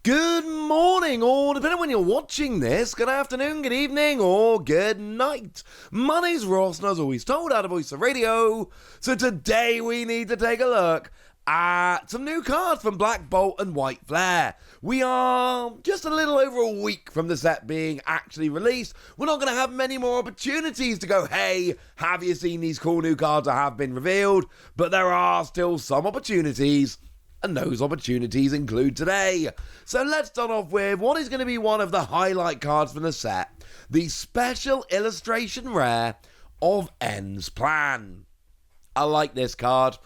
Good morning, or depending on when you're watching this, good afternoon, good evening, or good night. My name's Ross, and as always told, out of Voice of Radio. So today we need to take a look at some new cards from Black Bolt and White Flare. We are just a little over a week from the set being actually released. We're not going to have many more opportunities to go, hey, have you seen these cool new cards that have been revealed? But there are still some opportunities, and those opportunities include today. So let's start off with what is going to be one of the highlight cards from the set, the special illustration rare of End's Plan. I like this card.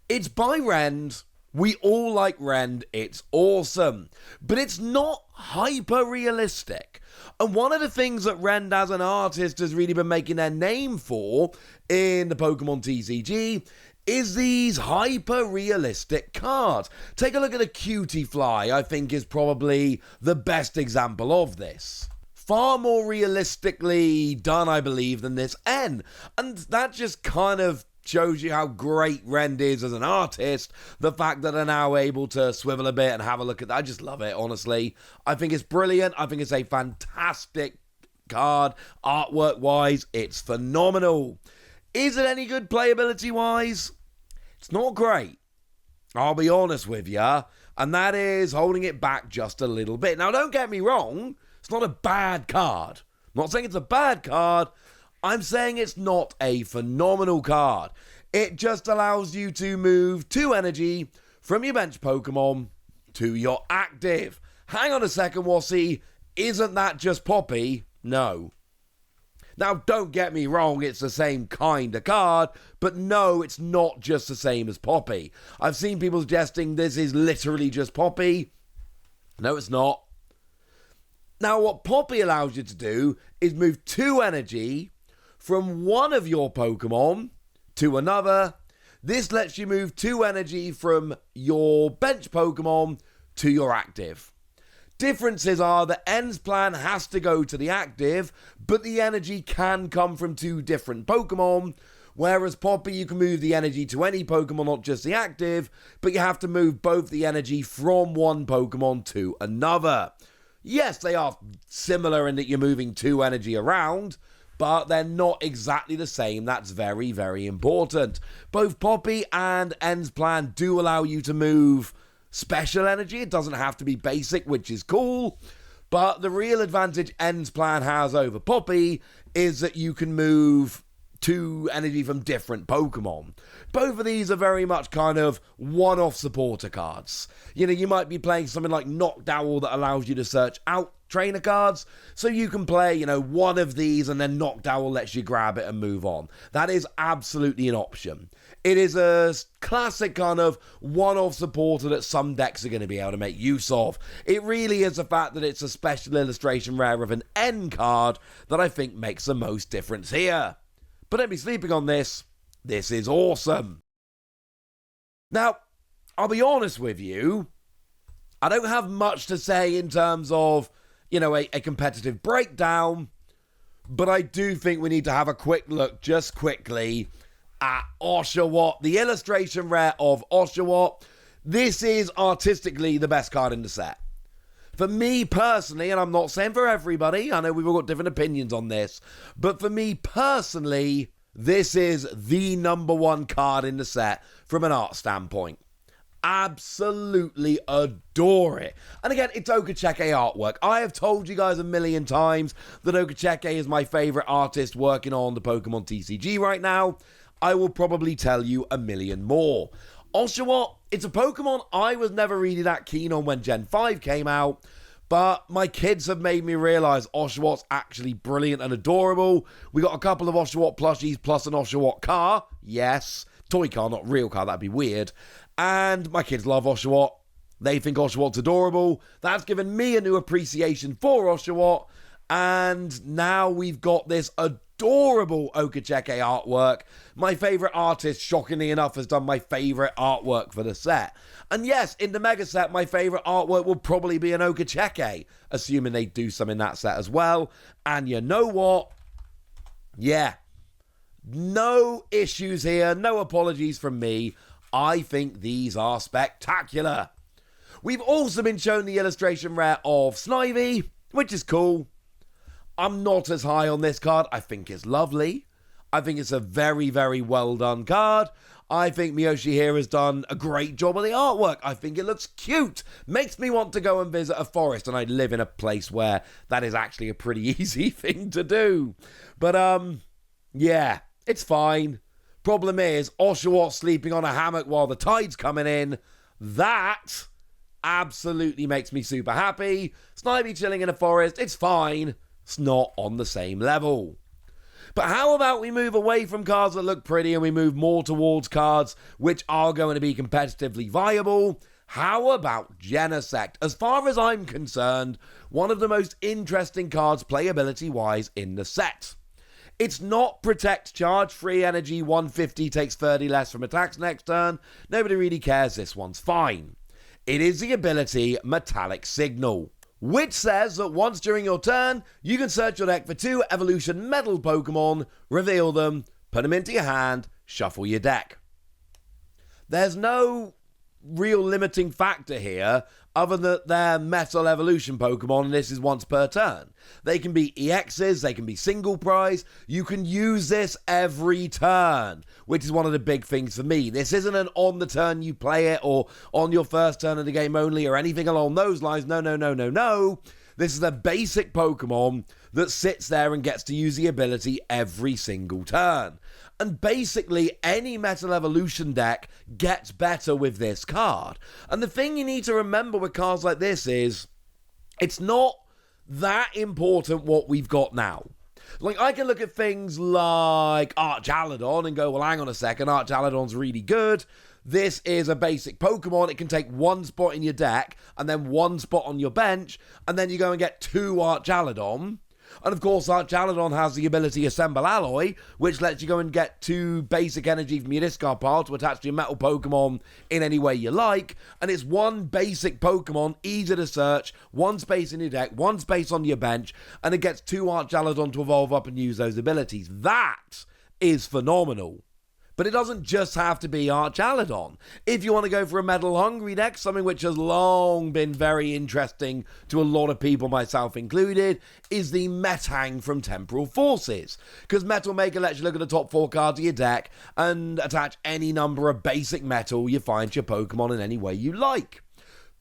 It's by Rend. We all like Rend. It's awesome. But it's not hyper-realistic. And one of the things that Rend as an artist has really been making their name for in the Pokemon TCG is these hyper-realistic cards. Take a look at the Cutie Fly, I think is probably the best example of this. Far more realistically done, I believe, than this N. And that just kind of shows you how great Rend is as an artist. The fact that they're now able to swivel a bit and have a look at that. I just love it, honestly. I think it's brilliant. I think it's a fantastic card. Artwork-wise, it's phenomenal. Is it any good playability-wise? It's not great. I'll be honest with you. And that is holding it back just a little bit. Now, don't get me wrong. It's not a bad card. I'm not saying it's a bad card. I'm saying it's not a phenomenal card. It just allows you to move 2 energy from your bench Pokemon to your active. Hang on a second, Wassy. Isn't that just Poppy? No. Now, don't get me wrong, it's the same kind of card, but no, it's not just the same as Poppy. I've seen people suggesting this is literally just Poppy. No, it's not. Now, what Poppy allows you to do is move 2 energy from one of your Pokemon to another. This lets you move 2 energy from your bench Pokemon to your active. Differences are that End's Plan has to go to the active, but the energy can come from 2 different Pokemon, whereas Poppy, you can move the energy to any Pokemon, not just the active, but you have to move both the energy from one Pokemon to another. Yes, they are similar in that you're moving 2 energy around, but they're not exactly the same. That's very, very important. Both Poppy and End's Plan do allow you to move special energy. It doesn't have to be basic, which is cool. But the real advantage End's Plan has over Poppy is that you can move 2 energy from different Pokemon. Both of these are very much kind of one-off supporter cards. You know, you might be playing something like Knockdown that allows you to search out trainer cards, so you can play, one of these and then Knockdown lets you grab it and move on. That is absolutely an option. It is a classic kind of one-off supporter that some decks are going to be able to make use of. It really is the fact that it's a special illustration rare of an N card that I think makes the most difference here. But don't be sleeping on this. This is awesome. Now, I'll be honest with you. I don't have much to say in terms of, a competitive breakdown. But I do think we need to have a quick look, just quickly, at Oshawott, the illustration rare of Oshawott. This is artistically the best card in the set. For me personally, and I'm not saying for everybody, I know we've all got different opinions on this, but for me personally, this is the #1 card in the set from an art standpoint. Absolutely adore it. And again, it's Okacheke artwork. I have told you guys a million times that Okacheke is my favorite artist working on the Pokemon TCG right now. I will probably tell you a million more. Oshawott, it's a Pokemon I was never really that keen on when Gen 5 came out, but my kids have made me realise Oshawott's actually brilliant and adorable. We got a couple of Oshawott plushies plus an Oshawott car. Yes, toy car, not real car, that'd be weird. And my kids love Oshawott. They think Oshawott's adorable. That's given me a new appreciation for Oshawott. And now we've got this adorable Okacheke artwork. My favourite artist, shockingly enough, has done my favourite artwork for the set. And yes, in the Mega set, my favourite artwork will probably be an Okacheke, assuming they do some in that set as well. And you know what? Yeah. No issues here. No apologies from me. I think these are spectacular. We've also been shown the illustration rare of Snivy, which is cool. I'm not as high on this card. I think it's lovely. I think it's a very, very well done card. I think Miyoshi here has done a great job of the artwork. I think it looks cute. Makes me want to go and visit a forest, and I live in a place where that is actually a pretty easy thing to do. But, yeah, it's fine. Problem is, Oshawott sleeping on a hammock while the tide's coming in. That absolutely makes me super happy. Snivy chilling in a forest, it's fine. It's not on the same level. But how about we move away from cards that look pretty and we move more towards cards which are going to be competitively viable? How about Genesect? As far as I'm concerned, one of the most interesting cards playability-wise in the set. It's not Protect, charge free energy, 150, takes 30 less from attacks next turn. Nobody really cares, this one's fine. It is the ability Metallic Signal, which says that once during your turn, you can search your deck for 2 Evolution Metal Pokemon, reveal them, put them into your hand, shuffle your deck. There's no real limiting factor here other than they're Metal Evolution Pokemon, and this is once per turn. They can be EXs, they can be single prize. You can use this every turn, which is one of the big things for me. This isn't an on the turn you play it or on your first turn of the game only or anything along those lines. No. This is a basic Pokemon that sits there and gets to use the ability every single turn. And basically, any Metal Evolution deck gets better with this card. And the thing you need to remember with cards like this is, it's not that important what we've got now. Like, I can look at things like Archaladon and go, well, hang on a second, Archaladon's really good. This is a basic Pokemon. It can take 1 spot in your deck and then 1 spot on your bench, and then you go and get 2 Archaladon. And of course, Chandelure has the ability Assemble Alloy, which lets you go and get 2 basic energy from your discard pile to attach to your metal Pokemon in any way you like. And it's 1 basic Pokemon, easy to search, 1 space in your deck, 1 space on your bench, and it gets 2 Archaladon to evolve up and use those abilities. That is phenomenal. But it doesn't just have to be Archaladon. If you want to go for a Metal Hungry deck, something which has long been very interesting to a lot of people, myself included, is the Metang from Temporal Forces. Because Metal Maker lets you look at the top 4 cards of your deck and attach any number of basic metal you find to your Pokemon in any way you like.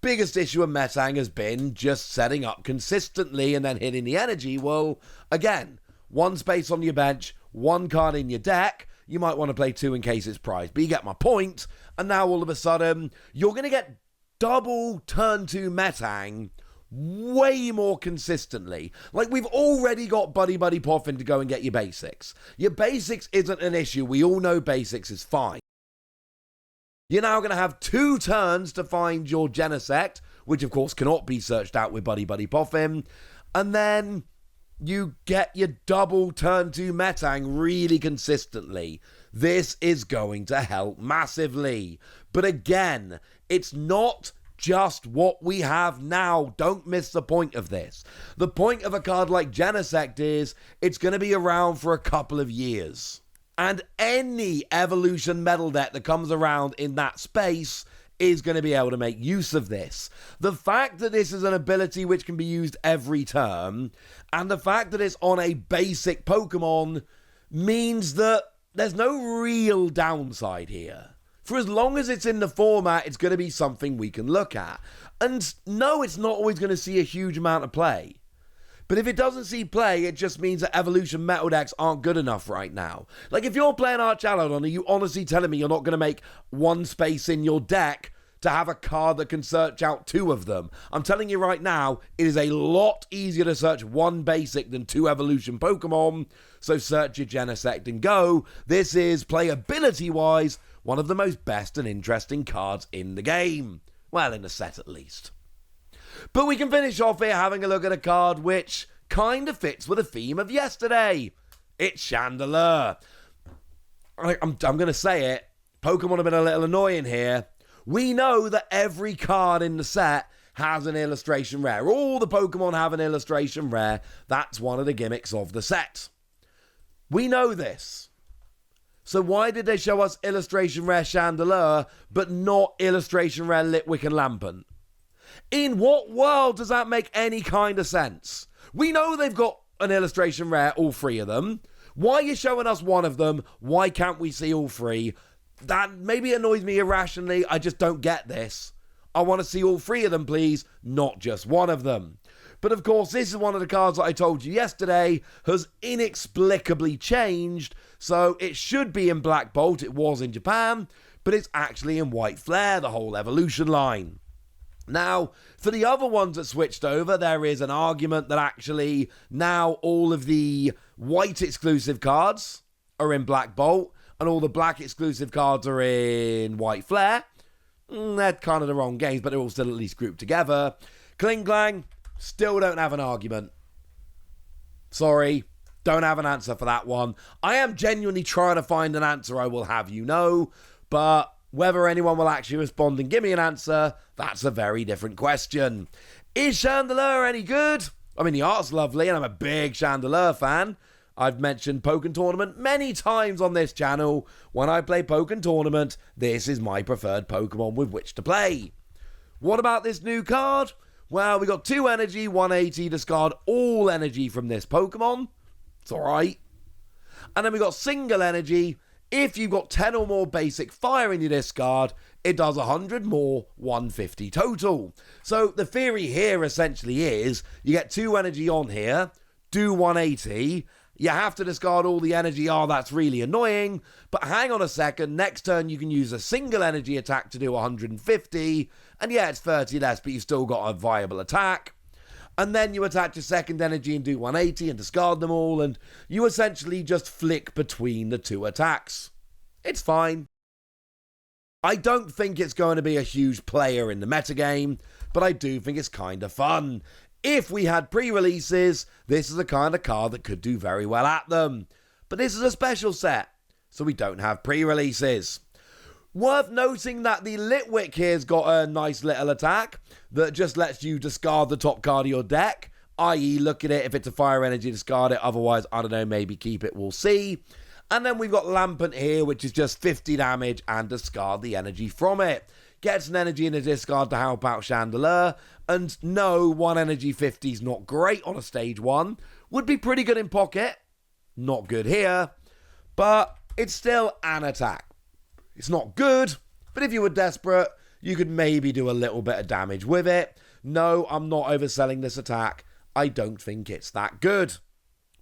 Biggest issue of Metang has been just setting up consistently and then hitting the energy. Well, again, 1 space on your bench, 1 card in your deck. You might want to play 2 in case it's prized, but you get my point. And now all of a sudden, you're going to get double turn 2 Metang way more consistently. Like, we've already got Buddy Poffin to go and get your basics. Your basics isn't an issue. We all know basics is fine. You're now going to have 2 turns to find your Genesect, which of course cannot be searched out with Buddy Poffin. And then you get your double turn 2 Metang really consistently. This is going to help massively. But again, it's not just what we have now. Don't miss the point of this. The point of a card like Genesect is it's going to be around for a couple of years. And any Evolution Metal deck that comes around in that space is going to be able to make use of this. The fact that this is an ability which can be used every turn, and the fact that it's on a basic Pokemon, means that there's no real downside here. For as long as it's in the format, it's going to be something we can look at. And no, it's not always going to see a huge amount of play. But if it doesn't see play, it just means that Evolution Metal decks aren't good enough right now. Like, if you're playing Archaladon, are you honestly telling me you're not going to make 1 space in your deck to have a card that can search out 2 of them? I'm telling you right now, it is a lot easier to search 1 basic than 2 Evolution Pokemon. So search your Genesect and go. This is, playability-wise, one of the most best and interesting cards in the game. Well, in the set at least. But we can finish off here having a look at a card which kind of fits with the theme of yesterday. It's Chandelure. I'm going to say it. Pokemon have been a little annoying here. We know that every card in the set has an illustration rare. All the Pokemon have an illustration rare. That's one of the gimmicks of the set. We know this. So why did they show us illustration rare Chandelure, but not illustration rare Litwick and Lampent? In what world does that make any kind of sense? We know they've got an illustration rare, all three of them. Why are you showing us one of them? Why can't we see all three? That maybe annoys me irrationally. I just don't get this. I want to see all three of them, please, not just one of them. But of course, this is one of the cards that I told you yesterday has inexplicably changed. So it should be in Black Bolt. It was in Japan, but it's actually in White Flare, the whole evolution line. Now, for the other ones that switched over, there is an argument that actually now all of the white exclusive cards are in Black Bolt and all the black exclusive cards are in White Flare. They're kind of the wrong games, but they're all still at least grouped together. Kling Klang, still don't have an argument. Sorry, don't have an answer for that one. I am genuinely trying to find an answer, I will have you know, but whether anyone will actually respond and give me an answer, that's a very different question. Is Chandelure any good? I mean, the art's lovely, and I'm a big Chandelure fan. I've mentioned Pokken Tournament many times on this channel. When I play Pokken Tournament, this is my preferred Pokemon with which to play. What about this new card? Well, we got 2 energy, 180, discard all energy from this Pokemon. It's alright. And then we got single energy. If you've got 10 or more basic fire in your discard, it does 100 more, 150 total. So the theory here essentially is you get 2 energy on here, do 180, you have to discard all the energy. Oh, that's really annoying. But hang on a second, next turn you can use a single energy attack to do 150, and yeah, it's 30 less, but you've still got a viable attack. And then you attach a second energy and do 180 and discard them all, and you essentially just flick between the 2 attacks. It's fine. I don't think it's going to be a huge player in the metagame, but I do think it's kind of fun. If we had pre-releases, this is the kind of card that could do very well at them. But this is a special set, so we don't have pre-releases. Worth noting that the Litwick here's got a nice little attack that just lets you discard the top card of your deck, i.e. look at it, if it's a fire energy, discard it, otherwise, I don't know, maybe keep it, we'll see. And then we've got Lampent here, which is just 50 damage and discard the energy from it. Gets an energy in a discard to help out Chandelure, and no, 1 energy 50 is not great on a stage 1. Would be pretty good in pocket, not good here, but it's still an attack. It's not good, but if you were desperate, you could maybe do a little bit of damage with it. No, I'm not overselling this attack. I don't think it's that good.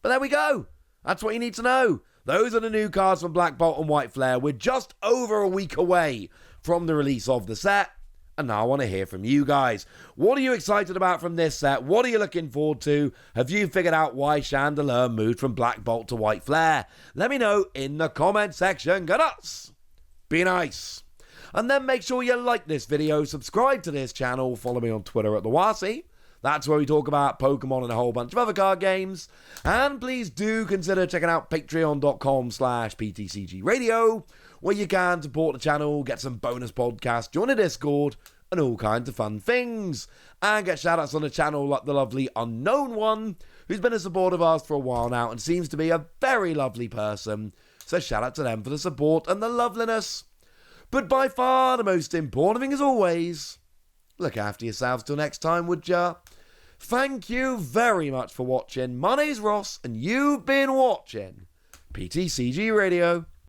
But there we go. That's what you need to know. Those are the new cards from Black Bolt and White Flare. We're just over a week away from the release of the set, and now I want to hear from you guys. What are you excited about from this set? What are you looking forward to? Have you figured out why Chandelure moved from Black Bolt to White Flare? Let me know in the comment section. Go nuts! Be nice. And then make sure you like this video, subscribe to this channel, follow me on Twitter at TheWasi. That's where we talk about Pokemon and a whole bunch of other card games. And please do consider checking out patreon.com/PTCG Radio, where you can support the channel, get some bonus podcasts, join a Discord, and all kinds of fun things. And get shoutouts on the channel like the lovely Unknown One, who's been a supporter of ours for a while now and seems to be a very lovely person. So shout out to them for the support and the loveliness. But by far the most important thing as always, look after yourselves till next time, would ya? Thank you very much for watching. My name's Ross, and you've been watching PTCG Radio.